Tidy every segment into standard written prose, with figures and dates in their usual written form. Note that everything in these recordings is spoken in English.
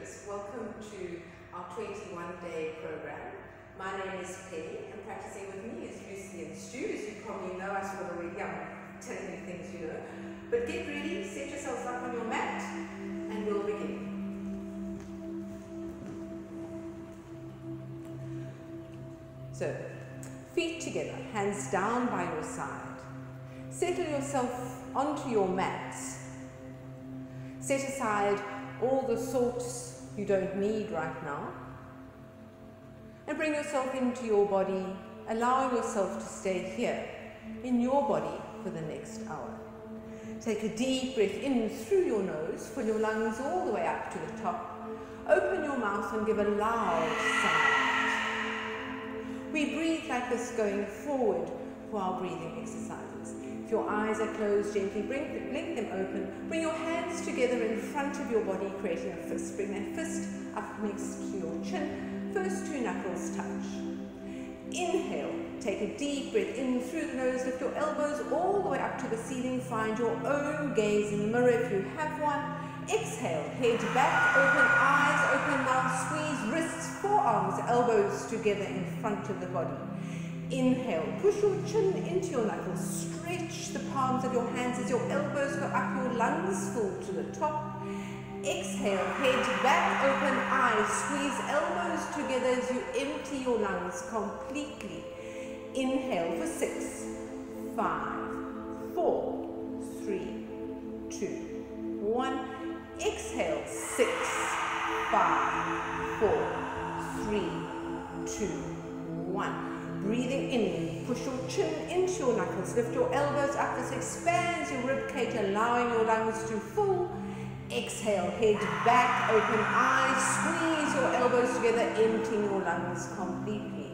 viewers, welcome to our 21-day program. My name is Penny, and practicing with me is Lucy and Stu. As you probably know us already, I'm telling you things you know. But get ready, set yourselves up on your mat, and we'll begin. So, feet together, hands down by your side. Settle yourself onto your mat. Set aside all the thoughts you don't need right now. And bring yourself into your body, allowing yourself to stay here in your body for the next hour. Take a deep breath in through your nose, fill your lungs all the way up to the top. Open your mouth and give a loud sound. We breathe like this going forward for our breathing exercises. If your eyes are closed, gently blink them open. Bring your hands together in front of your body, creating a fist. Bring that fist up next to your chin. First two knuckles touch. Inhale, take a deep breath in through the nose. Lift your elbows all the way up to the ceiling. Find your own gaze in the mirror if you have one. Exhale, head back, open eyes, open mouth, squeeze wrists, forearms, elbows together in front of the body. Inhale, push your chin into your knuckles, stretch the palms of your hands as your elbows go up, your lungs full to the top. Exhale, head back, open eyes, squeeze elbows together as you empty your lungs completely. Inhale for 6, 5, 4, 3, 2, 1. Exhale, 6, 5, 4, 3, 2, 1. Breathing in, push your chin into your knuckles, lift your elbows up. This expands your rib cage, allowing your lungs to fill. Exhale, head back, open eyes, squeeze your elbows together, emptying your lungs completely.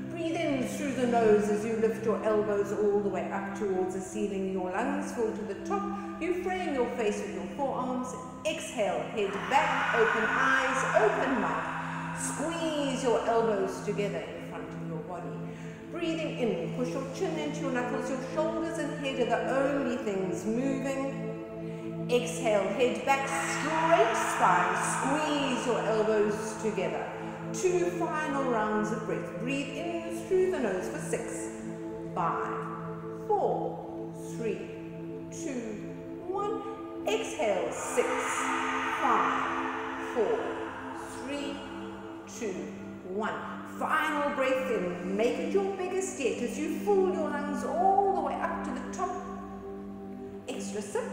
Breathe in through the nose as you lift your elbows all the way up towards the ceiling. Your lungs fill to the top. You frame your face with your forearms. Exhale, head back, open eyes, open mouth. Squeeze your elbows together in front of your body. Breathing in, push your chin into your knuckles. Your shoulders and head are the only things moving. Exhale, head back, straight spine. Squeeze your elbows together. 2 final rounds of breath. Breathe in through the nose for 6, 5, 4, 3, 2, 1. Exhale, 6, 5, 4, 3, 2, 1. Final breath in. Make it your biggest yet as you fill your lungs all the way up to the top. Extra sip.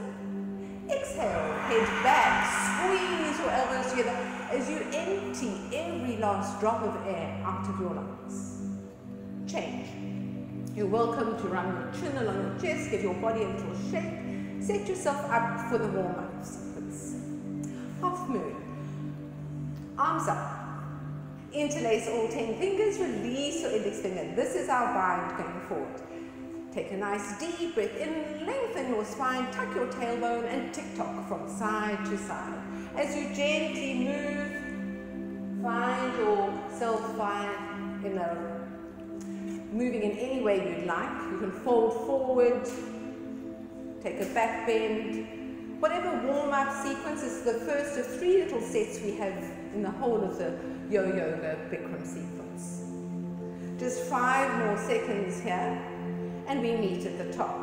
Exhale, head back, squeeze your elbows together as you empty every last drop of air out of your lungs. Change. You're welcome to run your chin along your chest, give your body a little shake. Set yourself up for the warm-up sequence. Half moon. Arms up. Interlace all 10 fingers, release your index finger. This is our bind going forward. Take a nice deep breath in, lengthen your spine, tuck your tailbone and tick-tock from side to side. As you gently move, find yourself moving in any way you'd like. You can fold forward, take a back bend. Whatever warm-up sequence is the first of 3 little sets we have in the whole of the YoYoga Bikram sequence. Just 5 more seconds here. And we meet at the top.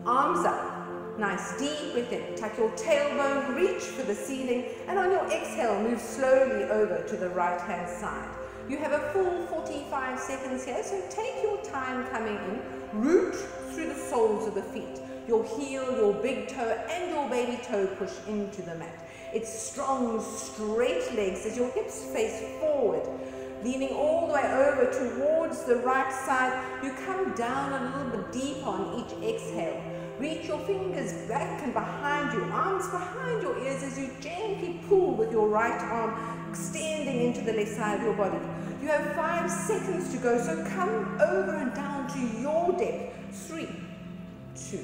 Arms up, nice deep breath in. Tuck your tailbone, reach for the ceiling, and on your exhale, move slowly over to the right-hand side. You have a full 45 seconds here, so take your time coming in. Root through the soles of the feet. Your heel, your big toe, and your baby toe push into the mat. It's strong, straight legs as your hips face forward. Leaning all the way over towards the right side, you come down a little bit deeper on each exhale. Reach your fingers back and behind you, arms behind your ears as you gently pull with your right arm, extending into the left side of your body. You have 5 seconds to go, so come over and down to your depth. 3, 2,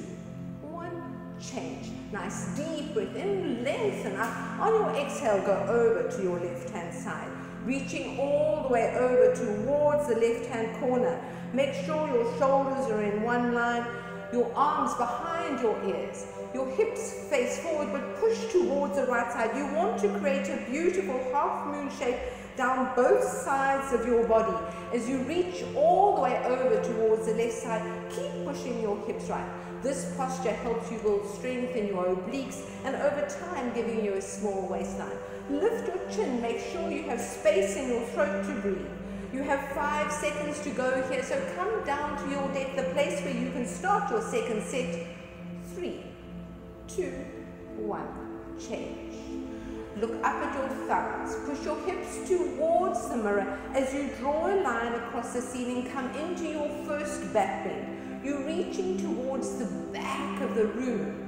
1, change. Nice deep breath in, lengthen up. On your exhale, go over to your left-hand side. Reaching all the way over towards the left-hand corner. Make sure your shoulders are in one line, your arms behind your ears. Your hips face forward but push towards the right side. You want to create a beautiful half moon shape down both sides of your body. As you reach all the way over towards the left side, keep pushing your hips right. This posture helps you build strength in your obliques and over time giving you a small waistline. Lift your chin, make sure you have space in your throat to breathe. You have 5 seconds to go here, so come down to your depth, the place where you can start your second set. 3, 2, 1, change. Look up at your thumbs, push your hips towards the mirror. As you draw a line across the ceiling, come into your first back bend. You're reaching towards the back of the room.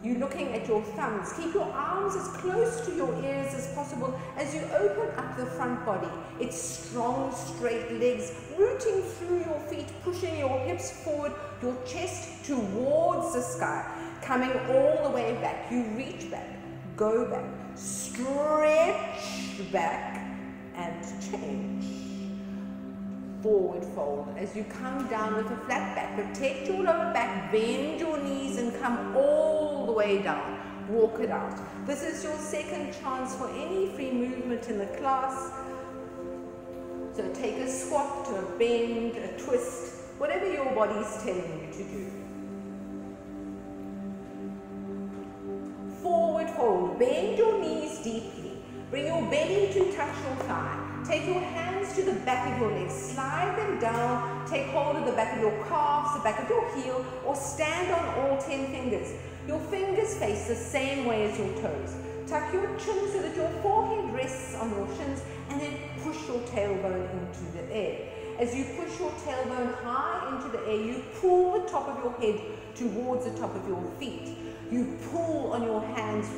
You're looking at your thumbs. Keep your arms as close to your ears as possible as you open up the front body. It's strong, straight legs, rooting through your feet, pushing your hips forward, your chest towards the sky, coming all the way back. You reach back, go back, stretch back, and change. Forward fold. As you come down with a flat back, protect your lower back, bend your knees and come all the way down. Walk it out. This is your second chance for any free movement in the class. So take a squat, a bend, a twist, whatever your body is telling you to do. Forward fold. Bend your knees deeply. Bring your belly to touch your thigh. Take your hands to the back of your legs, slide them down, take hold of the back of your calves, the back of your heel, or stand on all 10 fingers. Your fingers face the same way as your toes. Tuck your chin so that your forehead rests on your shins, and then push your tailbone into the air. As you push your tailbone high into the air, you pull the top of your head towards the top of your feet. You pull on your hands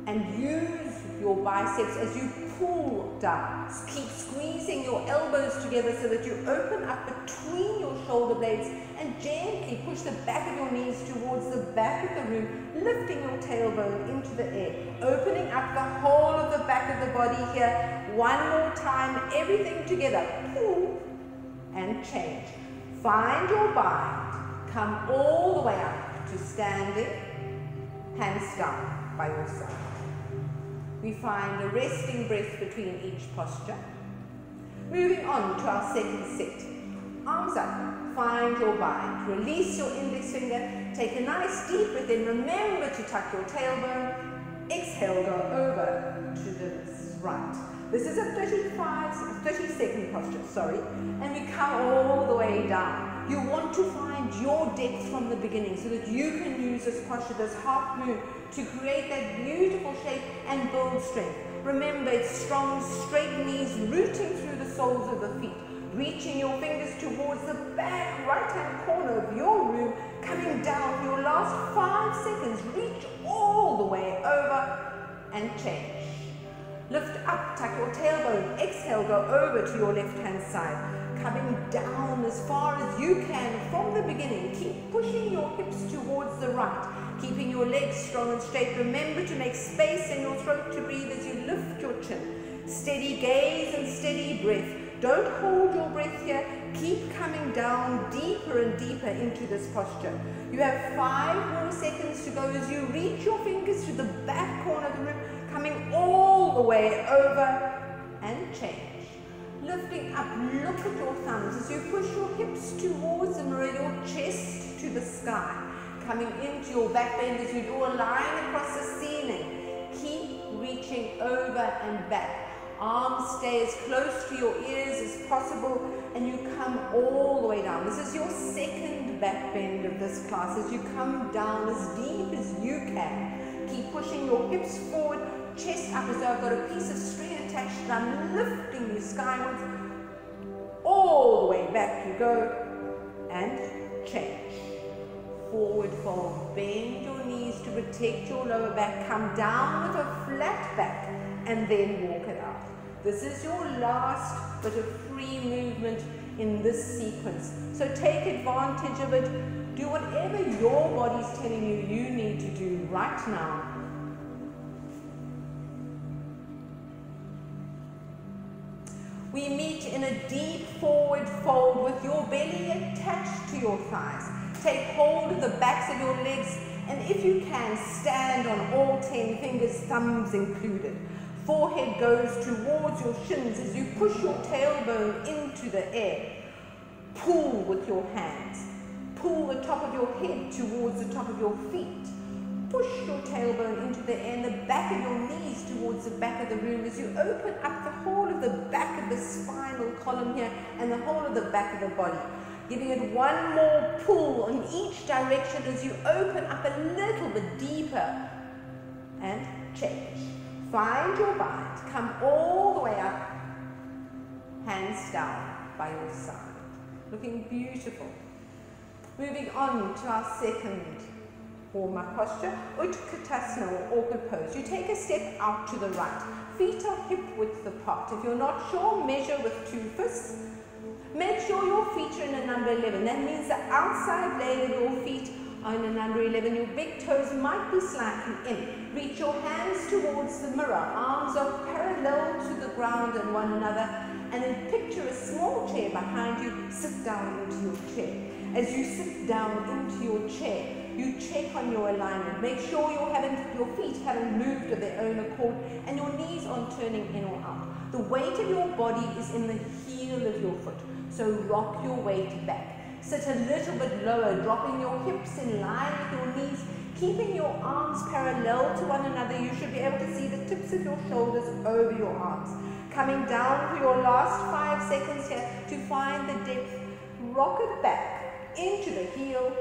and use your biceps as you pull down. Keep squeezing your elbows together so that you open up between your shoulder blades and gently push the back of your knees towards the back of the room, lifting your tailbone into the air, opening up the whole of the back of the body here. One more time, everything together. Pull and change. Find your bind. Come all the way up to standing, hands down by your side. We find a resting breath between each posture. Moving on to our second set. Arms up, find your bind. Release your index finger, take a nice deep breath in. Remember to tuck your tailbone. Exhale, go over to the right. This is a 30-second posture, and we come all the way down. You want to find your depth from the beginning so that you can use this posture, this half moon, to create that beautiful shape and build strength. Remember, it's strong, straight knees, rooting through the soles of the feet, reaching your fingers towards the back right-hand corner of your room, coming down for your last 5 seconds. Reach all the way over and change. Lift up, tuck your tailbone, exhale, go over to your left-hand side. Coming down as far as you can from the beginning. Keep pushing your hips towards the right, keeping your legs strong and straight. Remember to make space in your throat to breathe as you lift your chin. Steady gaze and steady breath. Don't hold your breath here. Keep coming down deeper and deeper into this posture. You have 5 more seconds to go as you reach your fingers to the back corner of the room, coming all the way over and change. Lifting up, look at your thumbs as you push your hips towards the mirror, your chest to the sky. Coming into your back bend as you draw a line across the ceiling. Keep reaching over and back. Arms stay as close to your ears as possible and you come all the way down. This is your second back bend of this class as you come down as deep as you can. Keep pushing your hips forward, chest up as though I've got a piece of string attached and I'm lifting you skywards. All the way back you go and change. Forward fold, bend your knees to protect your lower back, come down with a flat back and then walk it out. This is your last bit of free movement in this sequence. So take advantage of it. Do whatever your body's telling you you need to do right now. We meet in a deep forward fold with your belly attached to your thighs. Take hold of the backs of your legs And if you can, stand on all 10 fingers, thumbs included. Forehead goes towards your shins as you push your tailbone into the air. Pull with your hands. Pull the top of your head towards the top of your feet. Push your tailbone into the air and the back of your knees towards the back of the room as you open up the whole of the back of the spinal column here and the whole of the back of the body. Giving it one more pull in each direction as you open up a little bit deeper and change. Find your bind. Come all the way up, hands down by your side. Looking beautiful. Moving on to our second warm-up posture, Utkatasana or awkward pose. You take a step out to the right. Feet are hip width apart. If you're not sure, measure with 2 fists. Make sure your feet are in a number 11. That means the outside leg of your feet are in a number 11. Your big toes might be slightly in. Reach your hands towards the mirror. Arms are parallel to the ground and one another. And then picture a small chair behind you. Sit down into your chair. As you sit down into your chair, you check on your alignment. Make sure your feet haven't moved of their own accord and your knees aren't turning in or out. The weight of your body is in the heel of your foot. So rock your weight back. Sit a little bit lower, dropping your hips in line with your knees, keeping your arms parallel to one another. You should be able to see the tips of your shoulders over your arms. Coming down for your last 5 seconds here to find the depth. Rock it back into the heel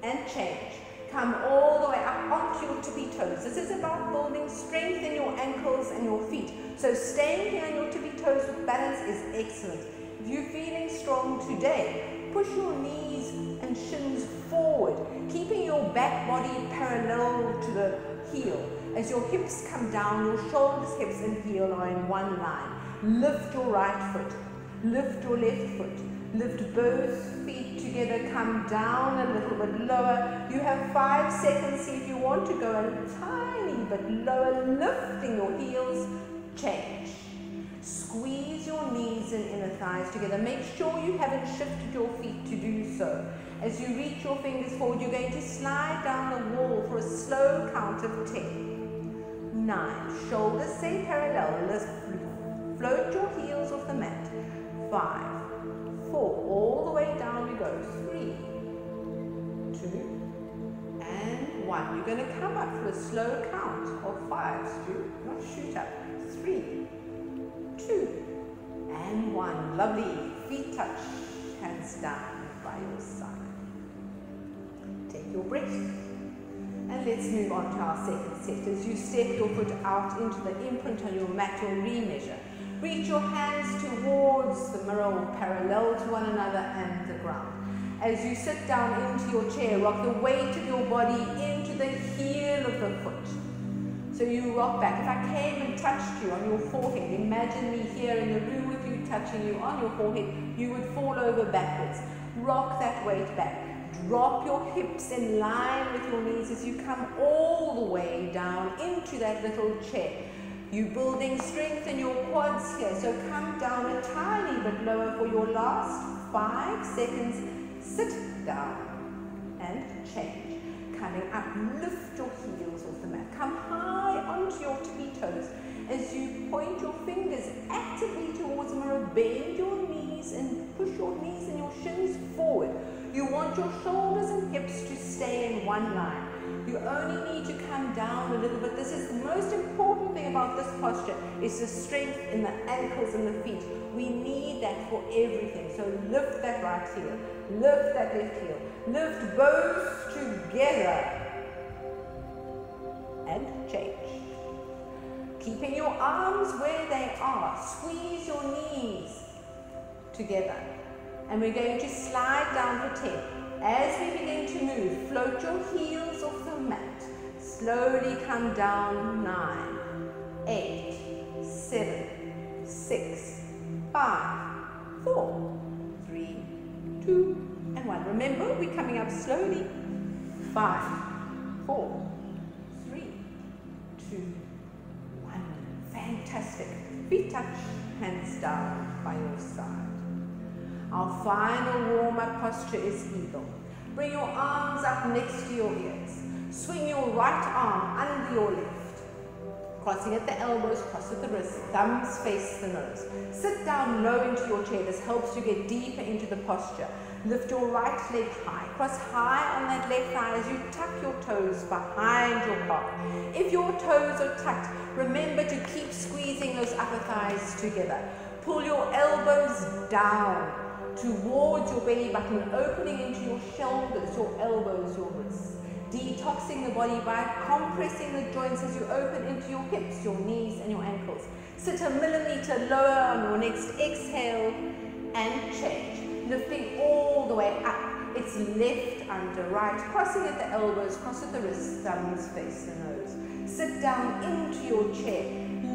and change. Come all the way up onto your tippy toes. This is about building strength in your ankles and your feet. So staying here on your tippy toes with balance is excellent. If you're feeling strong today, push your knees and shins forward, keeping your back body parallel to the heel. As your hips come down, your shoulders, hips and heel are in one line. Lift your right foot, lift your left foot. Lift both feet together, come down a little bit lower. You have 5 seconds. See if you want to go a tiny bit lower, lifting your heels, change. Squeeze your knees and inner thighs together. Make sure you haven't shifted your feet to do so. As you reach your fingers forward, you're going to slide down the wall for a slow count of 10. 9. Shoulders stay parallel. Float your heels off the mat. 5. 4, all the way down we go, 3, 2, and 1. You're going to come up for a slow count of 5, Stu, not shoot up, 3, 2, and 1. Lovely, feet touch, hands down by your side. Take your breath, and let's move on to our second set. As you step your foot out into the imprint on your mat, you'll remeasure. Reach your hands towards the mirror or parallel to one another and the ground. As you sit down into your chair, rock the weight of your body into the heel of the foot. So you rock back. If I came and touched you on your forehead, imagine me here in the room with you touching you on your forehead, you would fall over backwards. Rock that weight back. Drop your hips in line with your knees as you come all the way down into that little chair. You're building strength in your quads here, so come down a tiny bit lower for your last 5 seconds. Sit down and change. Coming up, lift your heels off the mat. Come high onto your tippy toes. As you point your fingers actively towards the mirror, bend your knees and push your knees and your shins forward. You want your shoulders and hips to stay in one line. You only need to come down a little bit. This is the most important thing about this posture, is the strength in the ankles and the feet. We need that for everything. So lift that right heel, lift that left heel, lift both together and change. Keeping your arms where they are, squeeze your knees together. And we're going to slide down for 10. As we begin to move, float your heels off the mat. Slowly come down. 9, 8, 7, 6, 5, 4, 3, 2, and 1. Remember, we're coming up slowly. 5, 4, 3, 2, 1. Fantastic. Feet touch, hands down by your side. Our final warm-up posture is eagle. Bring your arms up next to your ears. Swing your right arm under your left, crossing at the elbows, cross at the wrists, thumbs face the nose. Sit down low into your chair. This helps you get deeper into the posture. Lift your right leg high. Cross high on that left thigh as you tuck your toes behind your calf. If your toes are tucked, remember to keep squeezing those upper thighs together. Pull your elbows down towards your belly button, opening into your shoulders, your elbows, your wrists. Detoxing the body by compressing the joints as you open into your hips, your knees and your ankles. Sit a millimeter lower on your next exhale and change. Lifting all the way up. It's left under right, crossing at the elbows, cross at the wrists, thumbs face the nose. Sit down into your chair.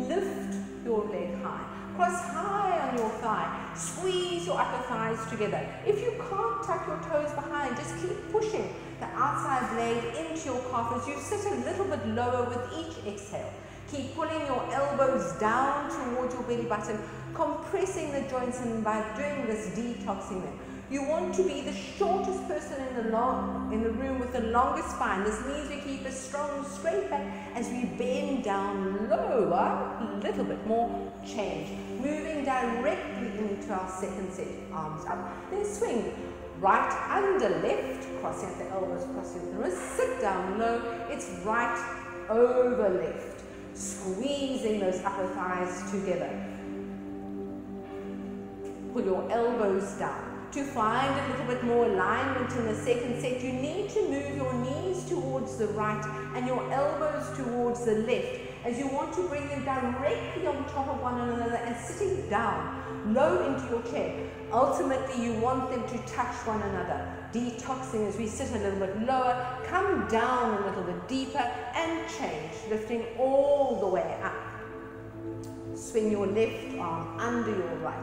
Lift your leg high. Cross high on your thigh. Squeeze your upper thighs together. If you can't tuck your toes behind, just keep pushing the outside blade into your calf as you sit a little bit lower with each exhale. Keep pulling your elbows down towards your belly button, compressing the joints, and by doing this, detoxing them. You want to be the shortest person in the room with the longest spine. This means we keep a strong straight back as we bend down lower, a little bit more, change. Moving directly into our second set, arms up. Then swing right under left, crossing at the elbows, crossing at the wrists. Sit down low, it's right over left. Squeezing those upper thighs together. Pull your elbows down. To find a little bit more alignment in the second set, you need to move your knees towards the right and your elbows towards the left, as you want to bring them directly on top of one another and sitting down low into your chair. Ultimately, you want them to touch one another. Detoxing as we sit a little bit lower, come down a little bit deeper and change, lifting all the way up. Swing your left arm under your right.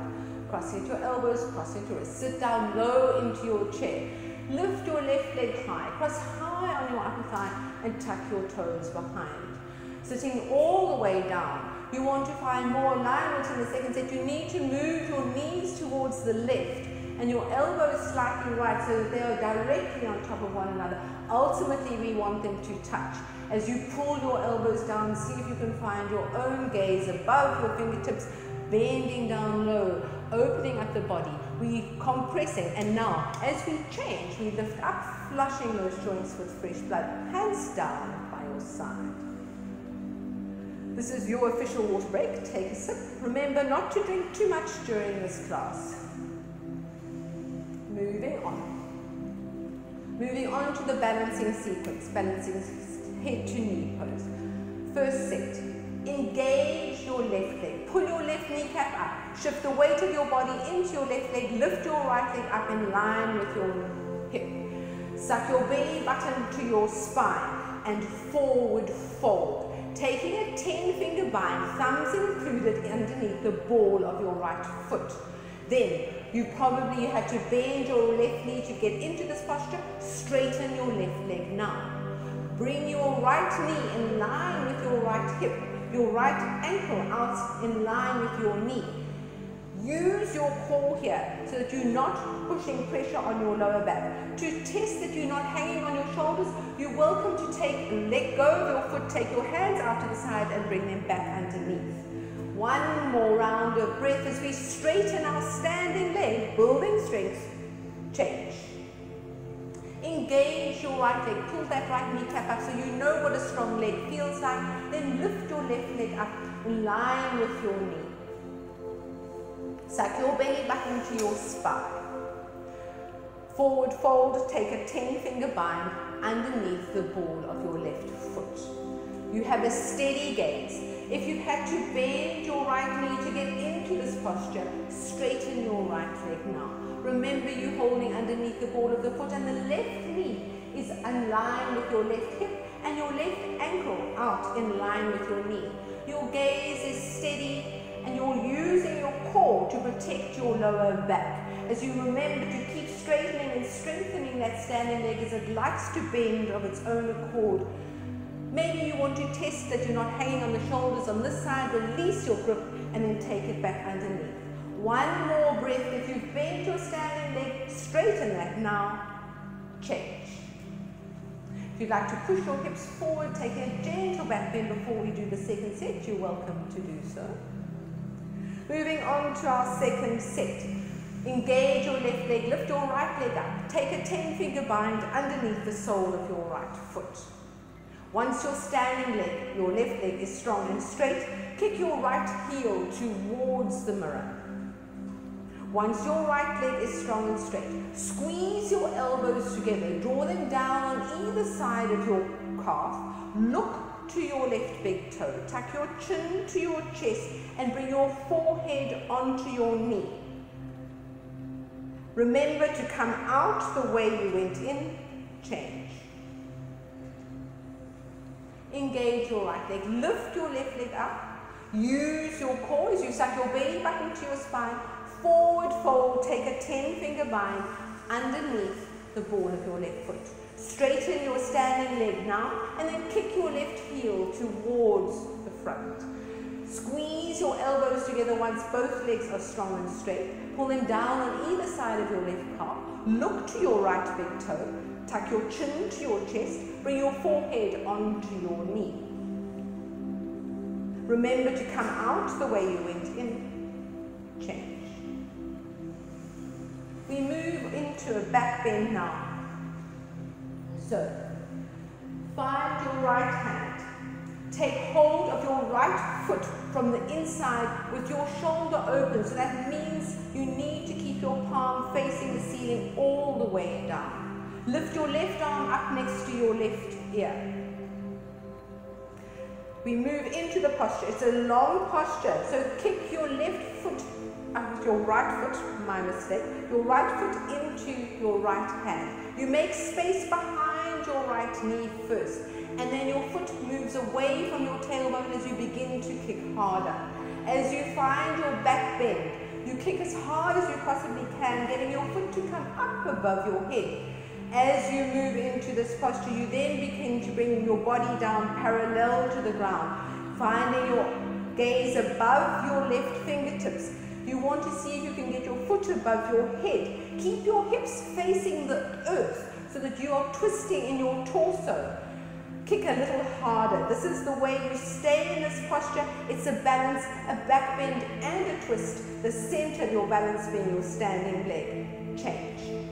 Crossing at your elbows, crossing at your wrists. Sit down low into your chair. Lift your left leg high. Cross high on your upper thigh and tuck your toes behind. Sitting all the way down. You want to find more alignment in the second set. You need to move your knees towards the left and your elbows slightly right so that they are directly on top of one another. Ultimately, we want them to touch. As you pull your elbows down, see if you can find your own gaze above your fingertips, bending down low, opening up the body. We compressing, and now as we change, we lift up, flushing those joints with fresh blood. Hands down by your side. This is your official water break. Take a sip. Remember not to drink too much during this class. Moving on. Moving on to the balancing sequence, balancing head to knee pose. First set. Engage your left leg. Pull your left kneecap up. Shift the weight of your body into your left leg. Lift your right leg up in line with your hip. Suck your belly button to your spine and forward fold. Taking a 10-finger bind, thumbs included underneath the ball of your right foot. Then you probably had to bend your left knee to get into this posture. Straighten your left leg now. Bring your right knee in line with your right hip. Your right ankle out in line with your knee. Use your core here so that you're not pushing pressure on your lower back. To test that you're not hanging on your shoulders, you're welcome to let go of your foot, take your hands out to the side and bring them back underneath. One more round of breath as we straighten our standing leg, building strength, change. Engage your right leg, pull that right kneecap up so you know what a strong leg feels like. Then lift your left leg up in line with your knee. Suck your belly button to your spine. Forward fold, take a 10-finger bind underneath the ball of your left foot. You have a steady gaze. If you had to bend your right knee to get into this posture, straighten your right leg now. Remember, you holding underneath the ball of the foot, and the left knee is in line with your left hip and your left ankle out in line with your knee. Your gaze is steady and you're using your core to protect your lower back. As you remember to keep straightening and strengthening that standing leg as it likes to bend of its own accord. Maybe you want to test that you're not hanging on the shoulders on this side, release your grip and then take it back underneath. One more breath. If you've bent your standing leg, straighten that now, change. If If you'd like to push your hips forward, take a gentle back bend before we do the second set, you're welcome to do so. Moving on to our second set. Engage your left leg, lift your right leg up. Take a 10-finger bind underneath the sole of your right foot. Once your standing leg, your left leg is strong and straight, kick your right heel towards the mirror. Once your right leg is strong and straight, squeeze your elbows together, draw them down on either side of your calf, look to your left big toe, tuck your chin to your chest and bring your forehead onto your knee. Remember to come out the way you went in, change. Engage your right leg, lift your left leg up, use your core as you suck your belly button to your spine, forward fold, take a 10-finger bind underneath the ball of your left foot. Straighten your standing leg now and then kick your left heel towards the front. Squeeze your elbows together once both legs are strong and straight. Pull them down on either side of your left calf. Look to your right big toe. Tuck your chin to your chest. Bring your forehead onto your knee. Remember to come out the way you went in. Change. We move into a back bend now. So, find your right hand. Take hold of your right foot from the inside with your shoulder open. So that means you need to keep your palm facing the ceiling all the way down. Lift your left arm up next to your left ear. We move into the posture. It's a long posture. So kick your left foot with your right foot, my mistake, your right foot into your right hand. You make space behind your right knee first, and then your foot moves away from your tailbone as you begin to kick harder. As you find your back bend, you kick as hard as you possibly can, getting your foot to come up above your head. As you move into this posture, you then begin to bring your body down parallel to the ground, finding your gaze above your left fingertips. You want to see if you can get your foot above your head. Keep your hips facing the earth so that you are twisting in your torso. Kick a little harder. This is the way you stay in this posture. It's a balance, a back bend and a twist. The center of your balance being your standing leg. Change.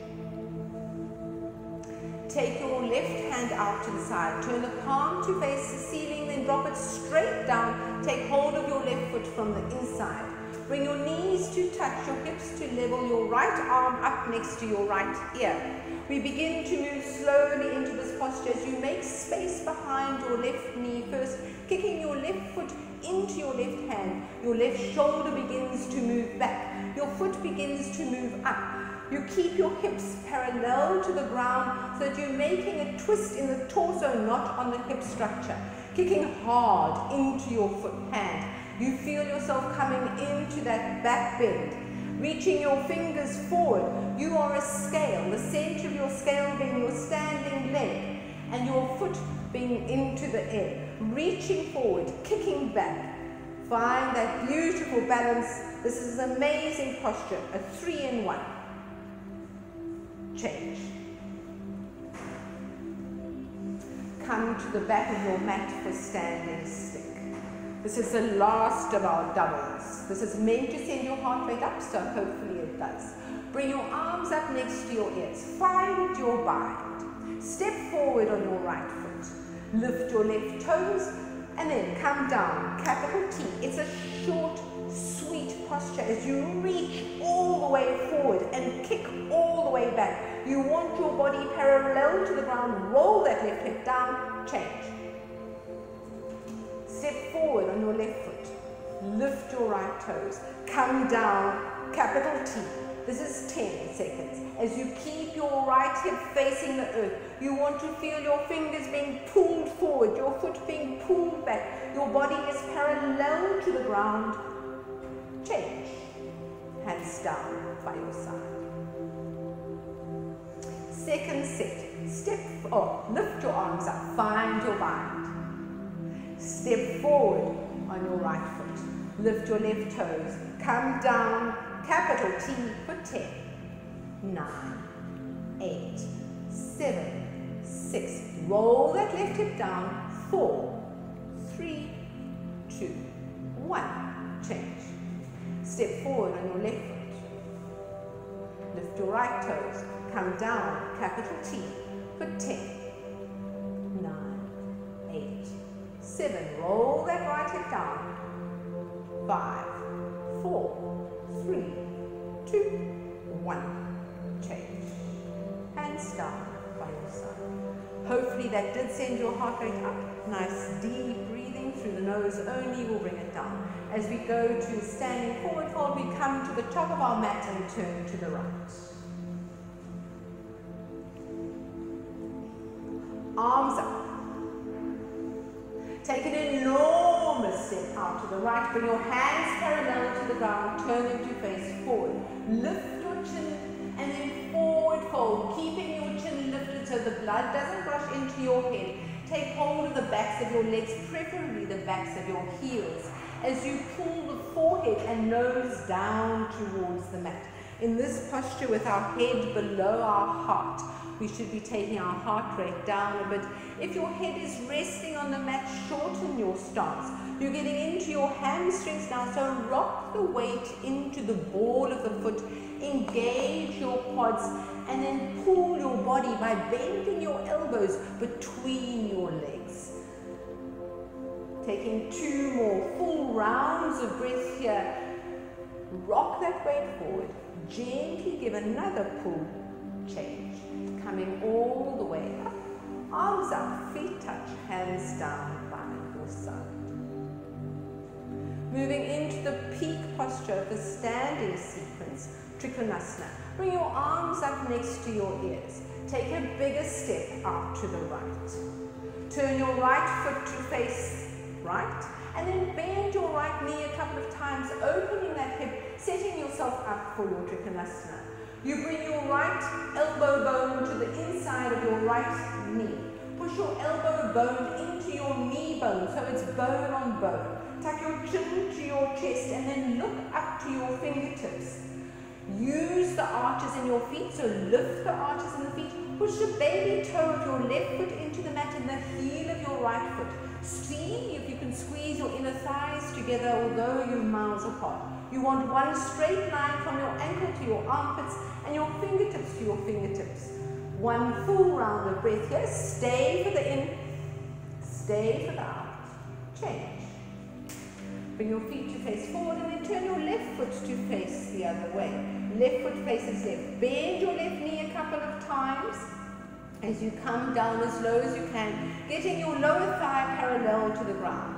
Take your left hand out to the side. Turn the palm to face the ceiling, then drop it straight down. Take hold of your left foot from the inside. Bring your knees to touch, your hips to level, your right arm up next to your right ear. We begin to move slowly into this posture as you make space behind your left knee first, kicking your left foot into your left hand. Your left shoulder begins to move back. Your foot begins to move up. You keep your hips parallel to the ground so that you're making a twist in the torso, not on the hip structure. Kicking hard into your foot hand. You feel yourself coming into that back bend. Reaching your fingers forward. You are a scale, the center of your scale being your standing leg and your foot being into the air. Reaching forward, kicking back. Find that beautiful balance. This is an amazing posture, a 3-in-1. Change. Come to the back of your mat for standing stick. This is the last of our doubles. This is meant to send your heart rate up, so hopefully it does. Bring your arms up next to your ears. Find your bind. Step forward on your right foot. Lift your left toes and then come down, capital T. It's a short, sweet posture as you reach all the way forward and kick all the way back. You want your body parallel to the ground. Roll that left hip down, change. Step forward on your left foot. Lift your right toes. Come down, capital T. This is 10 seconds. As you keep your right hip facing the earth, you want to feel your fingers being pulled forward, your foot being pulled back. Your body is parallel to the ground. Change. Hands down by your side. Second set. Lift your arms up. Find your bind. Step forward on your right foot. Lift your left toes. Come down, capital T for 10, 9, 8, 7, 6. Roll that left hip down. 4, 3, 2, 1. Change. Step forward on your left foot. Lift your right toes. Come down, capital T. For 10, 9, 8, 7. Roll that right hip down. 5, 4, 3, 2, 1. Change. Hands down by your side. Hopefully that did send your heart rate up. Nice deep breathing through the nose only will bring it down. As we go to standing forward fold, we come to the top of our mat and turn to the right. Arms up. Take an enormous step out to the right. Bring your hands parallel to the ground. Turn them to face forward. Lift your chin and then forward fold. Keeping your chin lifted so the blood doesn't rush into your head. Take hold of the backs of your legs, preferably the backs of your heels, as you pull the forehead and nose down towards the mat. In this posture with our head below our heart, we should be taking our heart rate down a bit. If your head is resting on the mat, shorten your stance. You're getting into your hamstrings now, so rock the weight into the ball of the foot, engage your quads, and then pull your body by bending your elbows between your legs. Taking 2 more full rounds of breath here. Rock that weight forward. Gently give another pull. Change. Coming all the way up. Arms up, feet touch, hands down by your side. Moving into the peak posture of the standing sequence, Trikonasana. Bring your arms up next to your ears. Take a bigger step out to the right. Turn your right foot to face right, and then bend your right knee a couple of times, opening that hip, setting yourself up for your Trikonasana. You bring your right elbow bone to the inside of your right knee. Push your elbow bone into your knee bone, so it's bone on bone. Tuck your chin to your chest and then look up to your fingertips. Use the arches in your feet, so lift the arches in the feet. Push the baby toe of your left foot into the mat and the heel of your right foot. See if you can squeeze your inner thighs together, although you're miles apart. You want one straight line from your ankle to your armpits and your fingertips to your fingertips. One full round of breath here. Stay for the in, stay for the out. Change. Bring your feet to face forward and then turn your left foot to face the other way. Left foot faces left. Bend your left knee a couple of times as you come down as low as you can, getting your lower thigh parallel to the ground.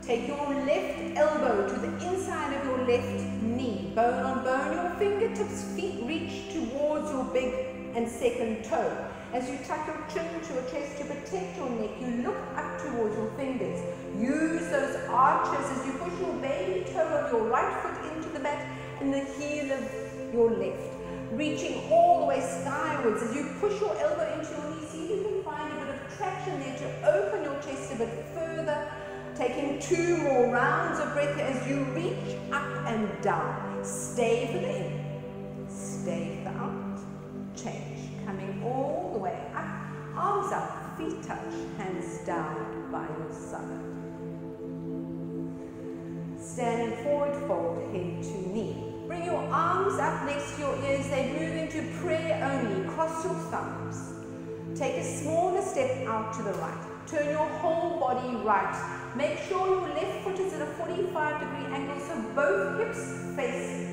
Take your left elbow to the inside of your left knee, bone on bone. Your fingertips, feet reach towards your big and second toe. As you tuck your chin to your chest to protect your neck, you look up towards your fingers. Use those arches as you push your baby toe of your right foot into the mat and the heel of your left. Reaching all the way skywards as you push your elbow into your knee. See if you can find a bit of traction there to open your chest a bit further. Taking 2 more rounds of breath as you reach up and down. Stay for the in, stay for the out. Change. Coming all the way up, arms up, feet touch, hands down by your side. Standing forward fold, head to knee. Bring your arms up next to your ears. They move into prayer only. Cross your thumbs. Take a smaller step out to the right. Turn your whole body right. Make sure your left foot is at a 45-degree angle so both hips face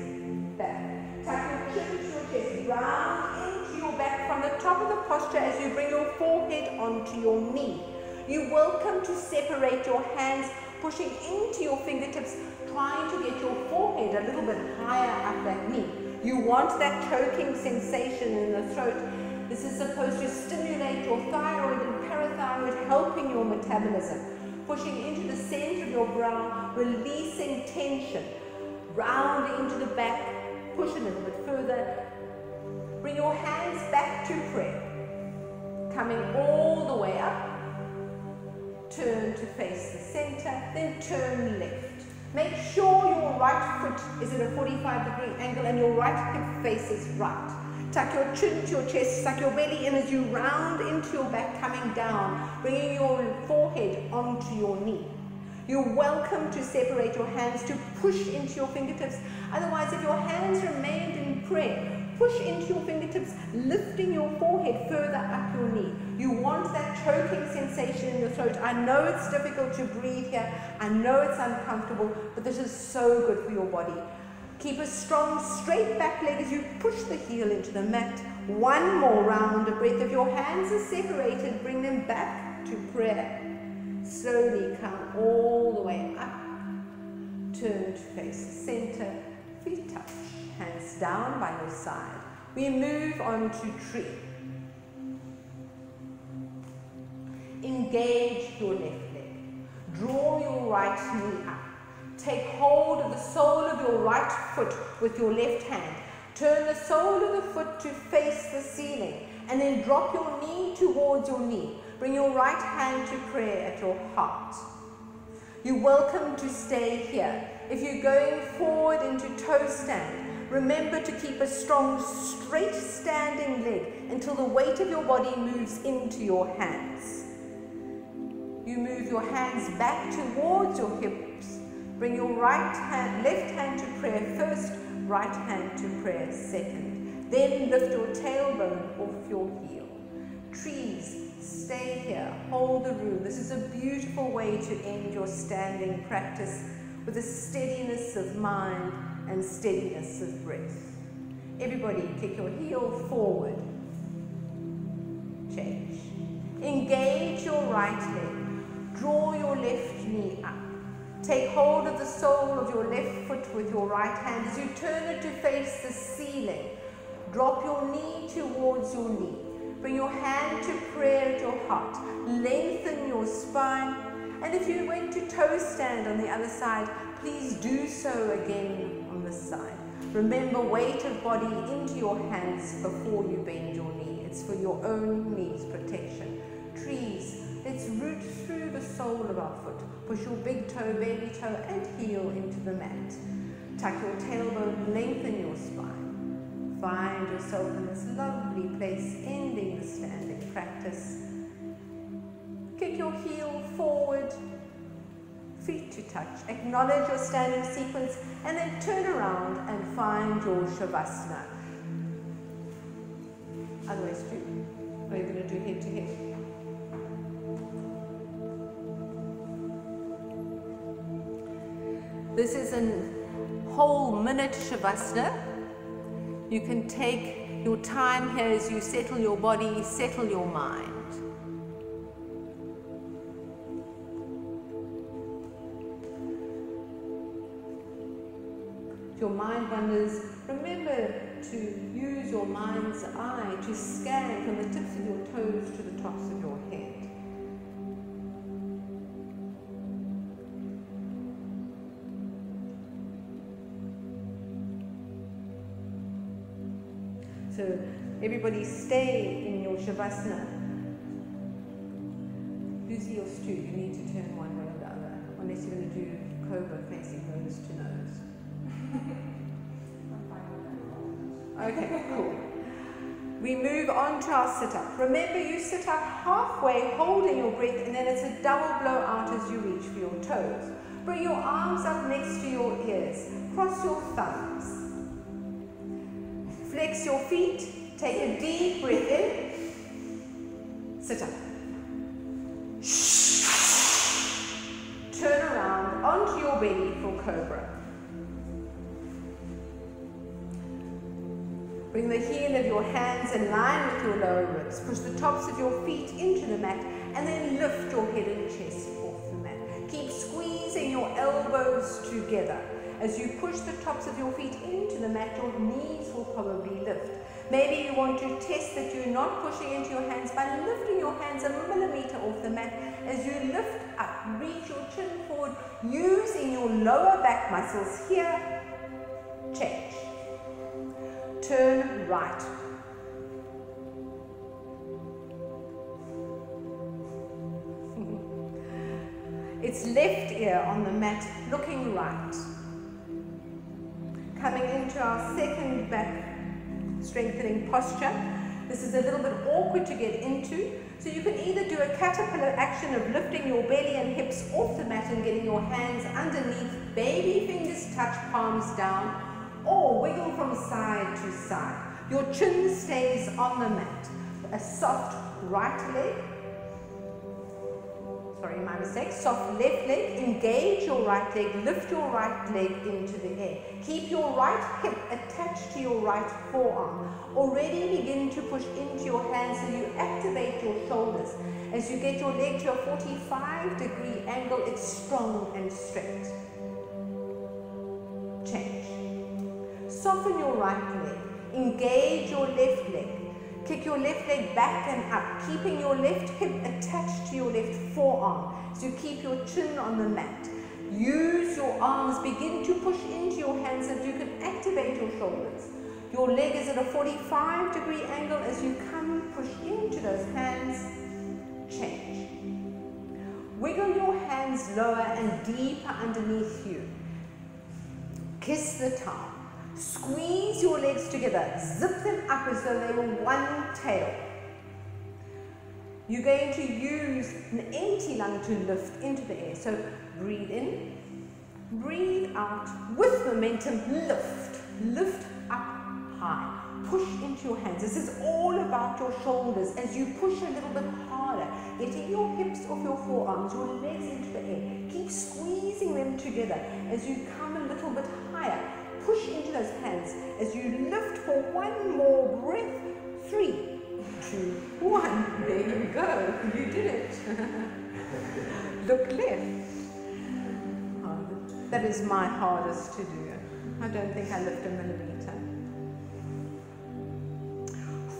back. Tuck your chin to your chest. Round into your back from the top of the posture as you bring your forehead onto your knee. You're welcome to separate your hands, pushing into your fingertips, trying to get your forehead a little bit higher up that knee. You want that choking sensation in the throat. This is supposed to stimulate your thyroid and parathyroid, helping your metabolism. Pushing into the center of your brow, releasing tension. Rounding into the back, push a little bit further. Bring your hands back to prayer. Coming all the way up. Turn to face the center, then turn left. Make sure your right foot is at a 45-degree angle and your right hip faces right. Tuck your chin to your chest, suck your belly in as you round into your back, coming down, bringing your forehead onto your knee. You're welcome to separate your hands, to push into your fingertips. Otherwise, if your hands remained in prayer, push into your fingertips, lifting your forehead further up your knee. You want that choking sensation in your throat. I know it's difficult to breathe here. I know it's uncomfortable, but this is so good for your body. Keep a strong, straight back leg as you push the heel into the mat. One more round of breath. If your hands are separated, bring them back to prayer. Slowly come all the way up. Turn to face the center. Feet touch. Hands down by your side. We move on to tree. Engage your left leg. Draw your right knee up. Take hold of the sole of your right foot with your left hand. Turn the sole of the foot to face the ceiling and then drop your knee towards your knee. Bring your right hand to prayer at your heart. You're welcome to stay here. If you're going forward into toe stand, remember to keep a strong, straight standing leg until the weight of your body moves into your hands. You move your hands back towards your hips. Bring your left hand to prayer first, right hand to prayer second. Then lift your tailbone off your heel. Trees, stay here, hold the room. This is a beautiful way to end your standing practice with a steadiness of mind and steadiness of breath. Everybody, kick your heel forward. Change. Engage your right leg. Draw your left knee up. Take hold of the sole of your left foot with your right hand as you turn it to face the ceiling. Drop your knee towards your knee. Bring your hand to prayer at your heart. Lengthen your spine. And if you went to toe stand on the other side, please do so again on this side. Remember, weight of body into your hands before you bend your knee. It's for your own knees protection. Trees, let's root through the sole of our foot. Push your big toe, baby toe, and heel into the mat. Tuck your tailbone, lengthen your spine. Find yourself in this lovely place, ending the standing practice. Kick your heel forward, feet to touch. Acknowledge your standing sequence, and then turn around and find your Shavasana. Otherwise, what are you going to do head to head? This is a whole minute Shavasana. You can take your time here as you settle your body, settle your mind. If your mind wanders, remember to use your mind's eye to scan from the tips of your toes to the tops of your head. So everybody stay in your Shavasana. Lucy or Stu, you need to turn one way or the other, unless you're going to do cobra facing nose to nose. Okay, cool. We move on to our sit-up. Remember, you sit up halfway, holding your breath, and then it's a double blow out as you reach for your toes. Bring your arms up next to your ears. Cross your thumbs. Flex your feet, take a deep breath in, sit up. Turn around onto your belly for cobra. Bring the heel of your hands in line with your lower ribs. Push the tops of your feet into the mat and then lift your head and chest off the mat. Keep squeezing your elbows together. As you push the tops of your feet into the mat, your knees will probably lift. Maybe you want to test that you're not pushing into your hands by lifting your hands a millimeter off the mat. As you lift up, reach your chin forward, using your lower back muscles here. Change. Turn right. It's left ear on the mat, looking right. Coming into our second back strengthening posture. This is a little bit awkward to get into, so you can either do a caterpillar action of lifting your belly and hips off the mat and getting your hands underneath, baby fingers touch, palms down, or wiggle from side to side. Your chin stays on the mat. A soft right leg, sorry, my mistake, soft left leg, engage your right leg, lift your right leg into the air. Keep your right hip attached to your right forearm. Already begin to push into your hands so you activate your shoulders. As you get your leg to a 45-degree angle, it's strong and straight. Change. Soften your right leg, engage your left leg. Kick your left leg back and up, keeping your left hip attached to your left forearm. So you keep your chin on the mat. Use your arms, begin to push into your hands so that you can activate your shoulders. Your leg is at a 45-degree angle. As you come, push into those hands, change. Wiggle your hands lower and deeper underneath you. Kiss the towel. Squeeze your legs together, zip them up as though they were one tail. You're going to use an empty lung to lift into the air. So breathe in, breathe out, with momentum, lift, lift up high. Push into your hands. This is all about your shoulders. As you push a little bit harder, getting your hips off your forearms, your legs into the air. Keep squeezing them together as you come a little bit higher. Push into those hands as you lift for one more breath. 3, 2, 1. There you go. You did it. Look left. Oh, that is my hardest to do. I don't think I lift a millimeter.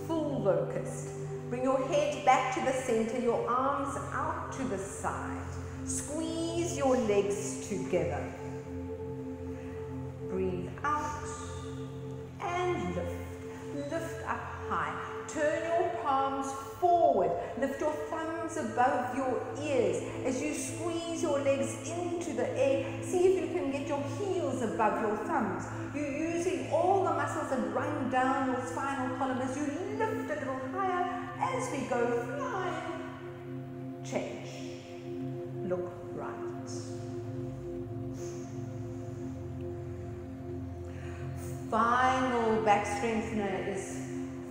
Full locust. Bring your head back to the center, your arms out to the side. Squeeze your legs together. Breathe out and lift. Lift up high. Turn your palms forward. Lift your thumbs above your ears. As you squeeze your legs into the air, see if you can get your heels above your thumbs. You're using all the muscles that run down your spinal column as you lift a little higher as we go flying. Change. Look right. Final back strengthener is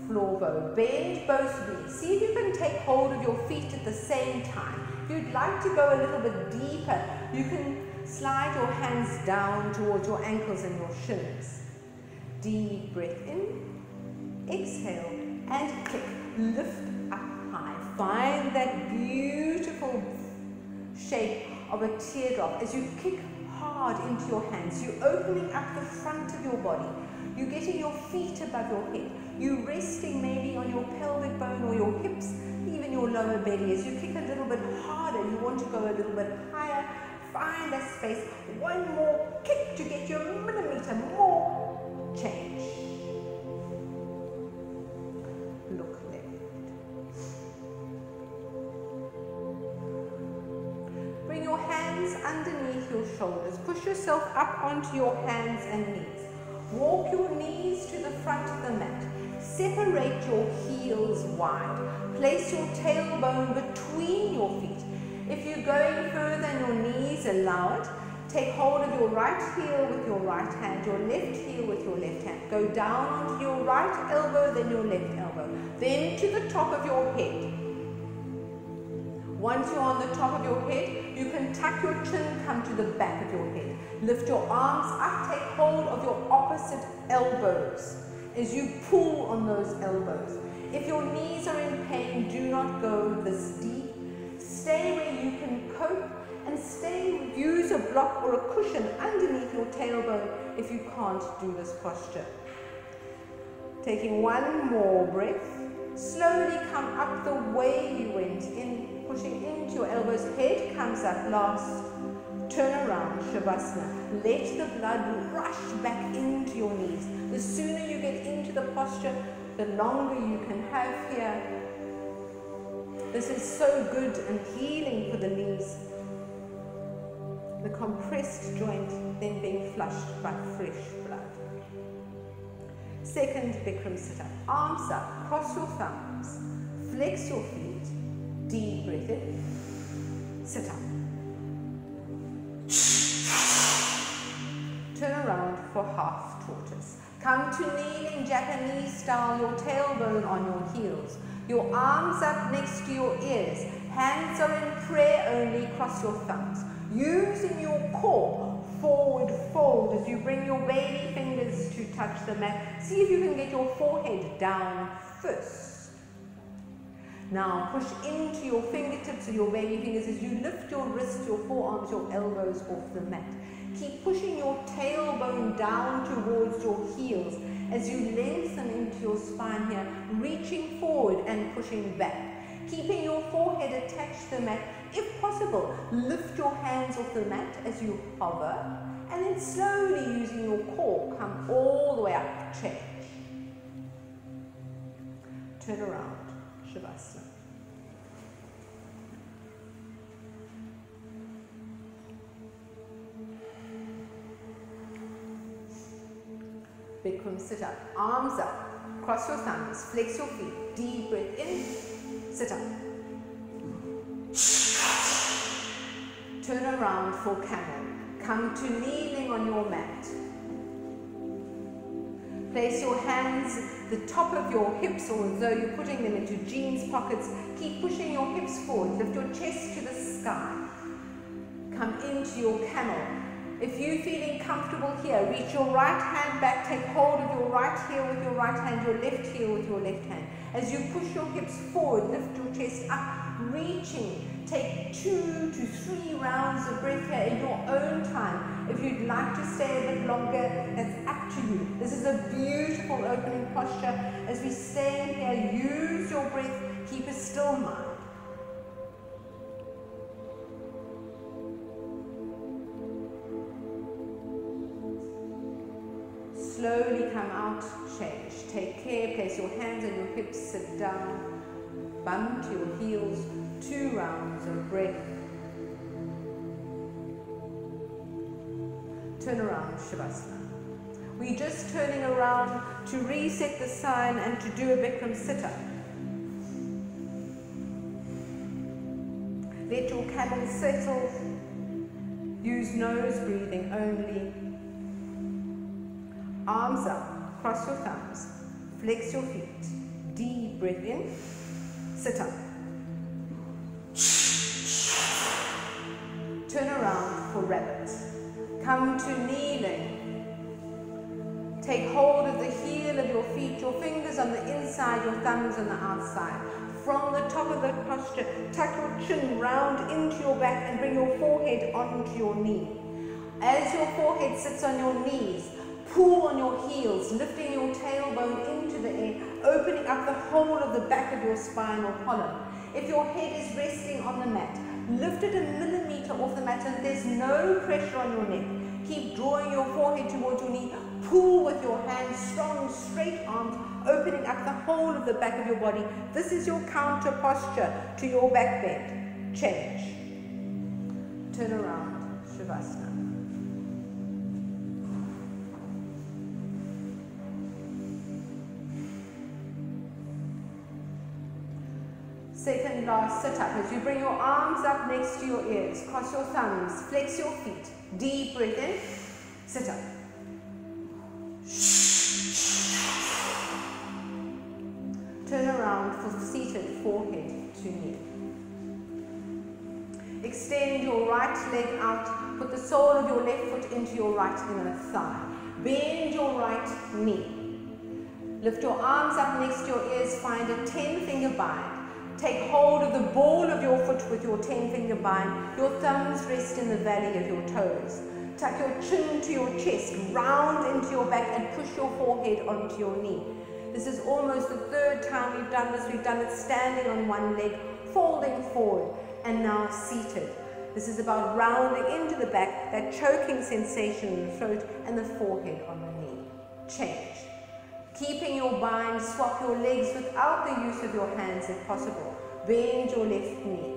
floor bow. Bend both knees. See if you can take hold of your feet at the same time. If you'd like to go a little bit deeper, you can slide your hands down towards your ankles and your shins. Deep breath in, exhale, and kick. Lift up high. Find that beautiful shape of a teardrop as you kick hard into your hands. You're opening up the front of your body. You're getting your feet above your head. You're resting maybe on your pelvic bone or your hips, even your lower belly. As you kick a little bit harder, you want to go a little bit higher. Find that space. One more kick to get you a millimeter more. Change. Look left. Bring your hands underneath your shoulders. Push yourself up onto your hands and knees. Walk your knees to the front of the mat. Separate your heels wide. Place your tailbone between your feet. If you're going further and your knees allow it, take hold of your right heel with your right hand, your left heel with your left hand. Go down onto your right elbow, then your left elbow. Then to the top of your head. Once you're on the top of your head, you can tuck your chin, come to the back of your head. Lift your arms up, take hold of your opposite elbows as you pull on those elbows. If your knees are in pain, do not go this deep. Stay where you can cope and stay, use a block or a cushion underneath your tailbone if you can't do this posture. Taking one more breath. Slowly come up the way you went in, pushing into your elbows. Head comes up last. Turn around, Shavasana. Let the blood rush back into your knees. The sooner you get into the posture, the longer you can have here. This is so good and healing for the knees. The compressed joint then being flushed by fresh blood. Second Bikram sit-up. Arms up, cross your thumbs, flex your feet, deep breath in, sit up. Turn around for half tortoise. Come to kneeling Japanese style, your tailbone on your heels. Your arms up next to your ears. Hands are in prayer only, cross your thumbs. Using your core, forward fold as you bring your baby fingers to touch the mat. See if you can get your forehead down first. Now push into your fingertips or your baby fingers as you lift your wrists, your forearms, your elbows off the mat. Keep pushing your tailbone down towards your heels as you lengthen into your spine here, reaching forward and pushing back. Keeping your forehead attached to the mat. If possible, lift your hands off the mat as you hover, and then slowly using your core, come all the way up, change. Turn around, Shavasana. Bikram sit up, arms up, cross your thumbs, flex your feet, deep breath in, sit up. Turn around for camel. Come to kneeling on your mat. Place your hands the top of your hips, or as though you're putting them into jeans pockets. Keep pushing your hips forward, lift your chest to the sky. Come into your camel. If you're feeling comfortable here, reach your right hand back, take hold of your right heel with your right hand, your left heel with your left hand. As you push your hips forward, lift your chest up, reaching. Take 2 to 3 rounds of breath here in your own time. If you'd like to stay a bit longer, that's up to you. This is a beautiful opening posture. As we stay in here, use your breath, keep a still mind. Slowly come out, change. Take care, place your hands on your hips, sit down, bum to your heels, 2 rounds of breath. Turn around, Shavasana. We're just turning around to reset the sign and to do a Bikram sit-up. Let your camel settle. Use nose breathing only. Arms up, cross your thumbs, flex your feet, deep breath in, sit up. Turn around for rabbit. Come to kneeling. Take hold of the heel of your feet, your fingers on the inside, your thumbs on the outside. From the top of the posture, tuck your chin round into your back and bring your forehead onto your knee. As your forehead sits on your knees, pull on your heels, lifting your tailbone into the air, opening up the whole of the back of your spinal column. If your head is resting on the mat, lift it a millimeter off the mat and there's no pressure on your neck. Keep drawing your forehead towards your knee. Pull with your hands, strong, straight arms, opening up the whole of the back of your body. This is your counter posture to your back bend. Change. Turn around, Shavasana. Second last sit-up as you bring your arms up next to your ears, cross your thumbs, flex your feet, deep breath in, sit up. Turn around for seated, forehead to knee. Extend your right leg out, put the sole of your left foot into your right inner thigh. Bend your right knee. Lift your arms up next to your ears, find a 10-finger bind. Take hold of the ball of your foot with your 10-finger bind. Your thumbs rest in the valley of your toes. Tuck your chin to your chest, round into your back and push your forehead onto your knee. This is almost the 3rd time we've done this. We've done it standing on one leg, folding forward, and now seated. This is about rounding into the back, that choking sensation in the throat and the forehead on the knee. Change. Keeping your bind, swap your legs without the use of your hands if possible. Bend your left knee.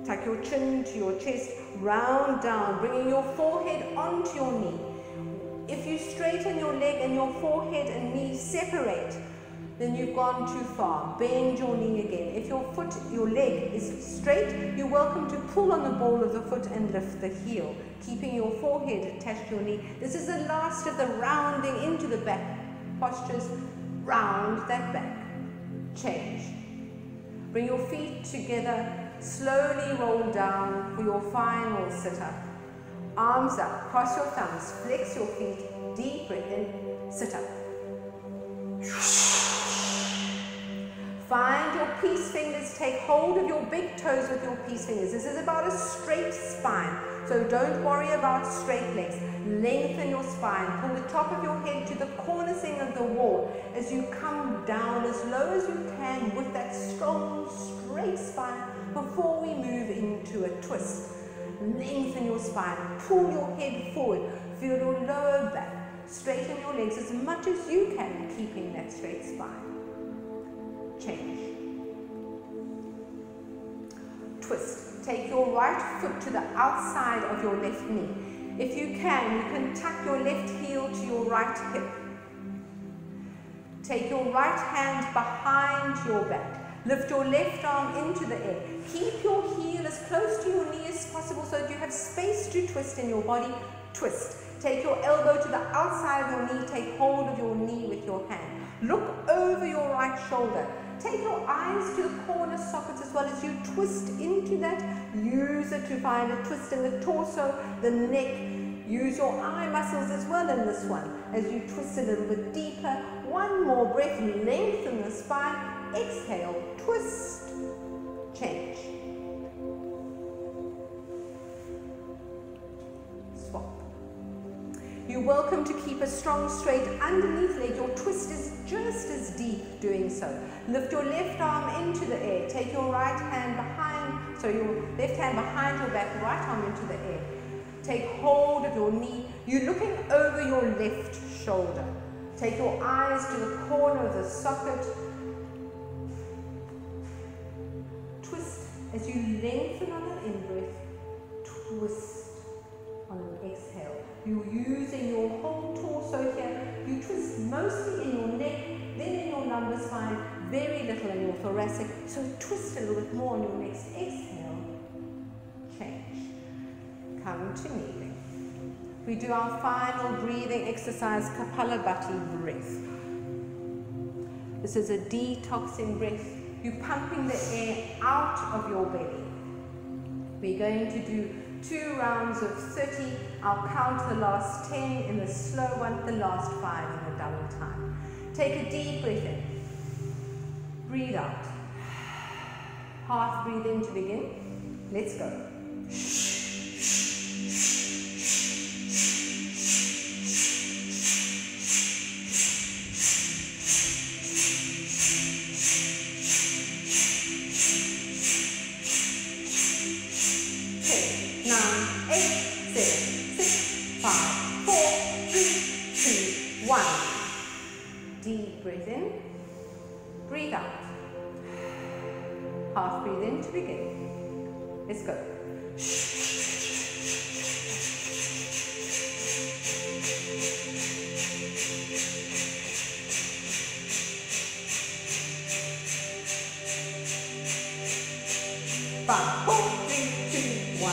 Tuck your chin to your chest, round down, bringing your forehead onto your knee. If you straighten your leg and your forehead and knee separate, then you've gone too far. Bend your knee again. If your leg is straight, you're welcome to pull on the ball of the foot and lift the heel, keeping your forehead attached to your knee. This is the last of the rounding into the back postures. Round that back. Change. Bring your feet together. Slowly roll down for your final sit-up. Arms up, cross your thumbs, flex your feet, deep breath in, sit up. Find your peace fingers, take hold of your big toes with your peace fingers. This is about a straight spine, so don't worry about straight legs. Lengthen your spine, pull the top of your head to the cornicing of the wall as you come down as low as you can with that strong, straight spine before we move into a twist. Lengthen your spine, pull your head forward, feel your lower back, straighten your legs as much as you can, keeping that straight spine. Change. Twist. Take your right foot to the outside of your left knee. If you can tuck your left heel to your right hip. Take your right hand behind your back. Lift your left arm into the air. Keep your heel as close to your knee as possible so that you have space to twist in your body. Twist. Take your elbow to the outside of your knee. Take hold of your knee with your hand. Look over your right shoulder. Take your eyes to the corner sockets as well as you twist into that. Use it to find a twist in the torso, the neck. Use your eye muscles as well in this one as you twist a little bit deeper. One more breath. Lengthen the spine. Exhale, twist, change. Swap. You're welcome to keep a strong straight underneath leg. Your twist is just as deep doing so. Lift your left arm into the air. Take your right hand behind, your left hand behind your back, right arm into the air. Take hold of your knee. You're looking over your left shoulder. Take your eyes to the corner of the socket. As you lengthen on an in-breath, twist on an exhale. You're using your whole torso here. You twist mostly in your neck, then in your lumbar spine, very little in your thoracic. So twist a little bit more on your next exhale. Change. Come to kneeling. We do our final breathing exercise, Kapalabhati breath. This is a detoxing breath. You're pumping the air out of your belly. We're going to do 2 rounds of 30. I'll count the last 10 in the slow one, the last 5 in the double time. Take a deep breath in. Breathe out. Half breathe in to begin. Let's go. 1. Deep breath in. Breathe out. Half breathe in to begin. Let's go. 5, 4, 3, 2, 1.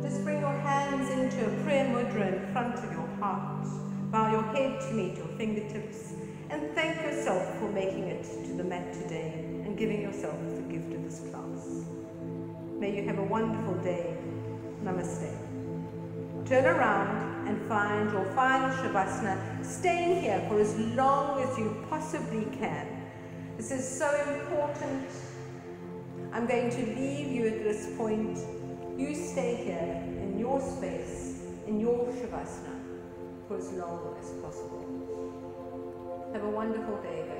Just bring your hands into a prayer mudra in front of your heart. Bow your head to meet your fingertips and thank yourself for making it to the mat today and giving yourself the gift of this class. May you have a wonderful day. Namaste. Turn around and find your final Shavasana, staying here for as long as you possibly can. This is so important. I'm going to leave you at this point. You stay here in your space, in your Shavasana, for as long as possible. Have a wonderful day, guys.